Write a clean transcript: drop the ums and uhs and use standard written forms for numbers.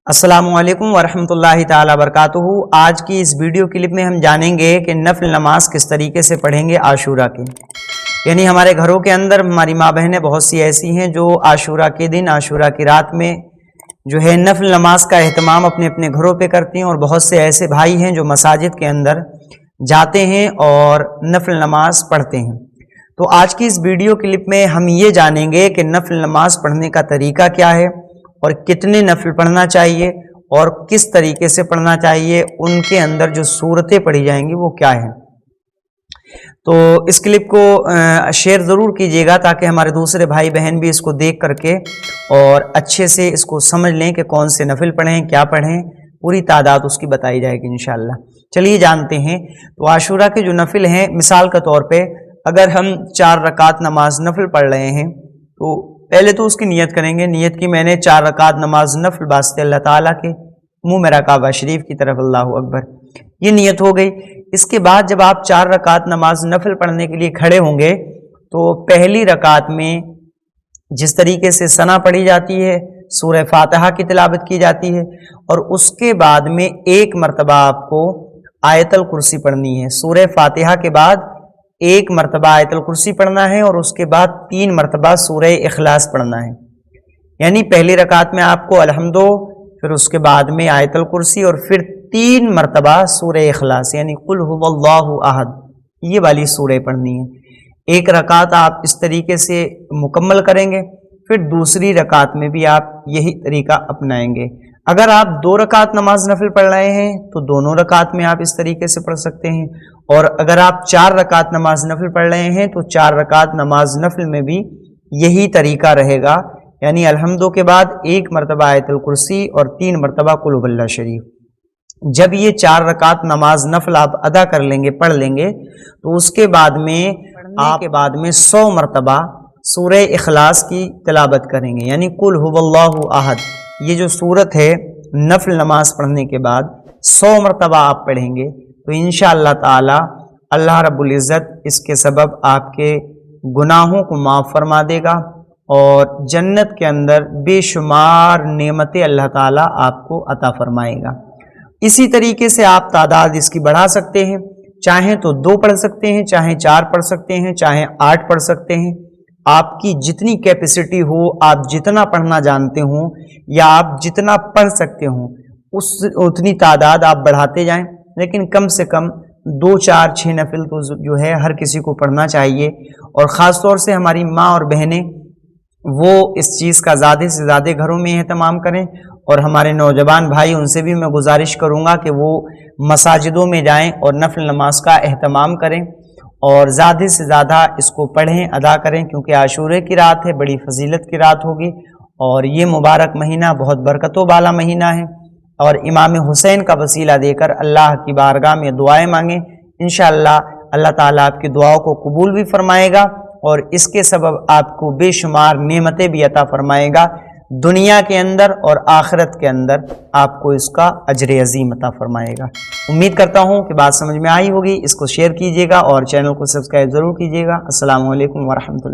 अस्सलामु अलैकुम वरहमतुल्लाहि ताला बरकातुहू। आज की इस वीडियो क्लिप में हम जानेंगे कि नफल नमाज किस तरीके से पढ़ेंगे आशूरा की। यानी हमारे घरों के अंदर हमारी माँ बहनें बहुत सी ऐसी हैं जो आशूरा के दिन, आशूरा की रात में जो है नफल नमाज का एहतमाम अपने अपने घरों पे करती हैं, और बहुत से ऐसे भाई हैं जो मसाजिद के अंदर जाते हैं और नफल नमाज पढ़ते हैं। तो आज की इस वीडियो क्लिप में हम ये जानेंगे कि नफल नमाज पढ़ने का तरीका क्या है और कितने नफल पढ़ना चाहिए और किस तरीके से पढ़ना चाहिए, उनके अंदर जो सूरतें पढ़ी जाएंगी वो क्या है। तो इस क्लिप को शेयर ज़रूर कीजिएगा ताकि हमारे दूसरे भाई बहन भी इसको देख करके और अच्छे से इसको समझ लें कि कौन से नफल पढ़ें, क्या पढ़ें, पूरी तादाद उसकी बताई जाएगी इंशाअल्लाह। चलिए जानते हैं। तो आशूरा के जो नफल हैं, मिसाल के तौर पे अगर हम 4 रकात नमाज नफल पढ़ रहे हैं तो पहले तो उसकी नियत करेंगे। नियत की मैंने 4 रकात नमाज नफल वास्ते अल्लाह ताला के, मुँह मेरा काबा शरीफ की तरफ, अल्लाह अकबर, ये नियत हो गई। इसके बाद जब आप 4 रकात नमाज नफल पढ़ने के लिए खड़े होंगे तो पहली रकात में जिस तरीके से सना पढ़ी जाती है, सूरह फातिहा की तिलावत की जाती है, और उसके बाद में एक मरतबा आपको आयतल कुर्सी पढ़नी है। सूरह फातिहा के बाद एक मरतबा आयतल कुर्सी पढ़ना है और उसके बाद 3 मरतबा सूरह इखलास पढ़ना है। यानी पहली रकात में आपको अलहम्दो, फिर उसके बाद में आयतल कुर्सी और फिर 3 मरतबा सूरह इखलास यानी कुल हुवल्लाहु अहद, ये वाली सूरह पढ़नी है। एक रकात आप इस तरीके से मुकम्मल करेंगे, फिर दूसरी रकात में भी आप यही तरीका अपनाएंगे। अगर आप 2 रकात नमाज नफल पढ़ रहे हैं तो दोनों रकात में आप इस तरीके से पढ़ सकते हैं, और अगर आप 4 रकात नमाज नफल पढ़ रहे हैं तो 4 रकात नमाज नफल में भी यही तरीका रहेगा। यानी अलहम्दो के बाद 1 मरतबा आयतुल कुर्सी और 3 मरतबा कुल हुवल्लाह शरीफ। जब ये 4 रकात नमाज नफल आप अदा कर लेंगे, पढ़ लेंगे, तो उसके बाद में 100 मरतबा सूरह इखलास की तिलावत करेंगे। यानी कुल हुवल्लाहु अहद, ये जो सूरत है नफल नमाज पढ़ने के बाद 100 मरतबा आप पढ़ेंगे तो इंशाअल्लाह ताला अल्लाह रब्बुल इज़्ज़त इसके सबब आपके गुनाहों को माफ़ फरमा देगा और जन्नत के अंदर बेशुमार नेमतें अल्लाह ताला आपको अता फरमाएगा। इसी तरीके से आप तादाद इसकी बढ़ा सकते हैं, चाहें तो 2 पढ़ सकते हैं, चाहे 4 पढ़ सकते हैं, चाहे 8 पढ़ सकते हैं। आपकी जितनी कैपेसिटी हो, आप जितना पढ़ना जानते हो या आप जितना पढ़ सकते हो, उतनी तादाद आप बढ़ाते जाएं। लेकिन कम से कम 2, 4, 6 नफिल तो जो है हर किसी को पढ़ना चाहिए, और ख़ास तौर से हमारी माँ और बहनें वो इस चीज़ का ज़्यादा से ज़्यादा घरों में एहतमाम करें। और हमारे नौजवान भाई, उनसे भी मैं गुजारिश करूँगा कि वो मसाजिदों में जाएं और नफल नमाज का एहतमाम करें और ज़्यादा से ज़्यादा इसको पढ़ें, अदा करें, क्योंकि आशूरे की रात है, बड़ी फजीलत की रात होगी, और ये मुबारक महीना बहुत बरकतों वाला महीना है। और इमाम हुसैन का वसीला देकर अल्लाह की बारगाह में दुआएं मांगें, इंशाअल्लाह अल्लाह ताला आपकी दुआओं को कबूल भी फरमाएगा और इसके सबब आपको बेशुमार नेमतें भी अता फरमाएगा। दुनिया के अंदर और आखिरत के अंदर आपको इसका अजर अजीम अता फरमाएगा। उम्मीद करता हूँ कि बात समझ में आई होगी। इसको शेयर कीजिएगा और चैनल को सब्सक्राइब ज़रूर कीजिएगा। अस्सलामु अलैकुम वरहमतुल्लाह।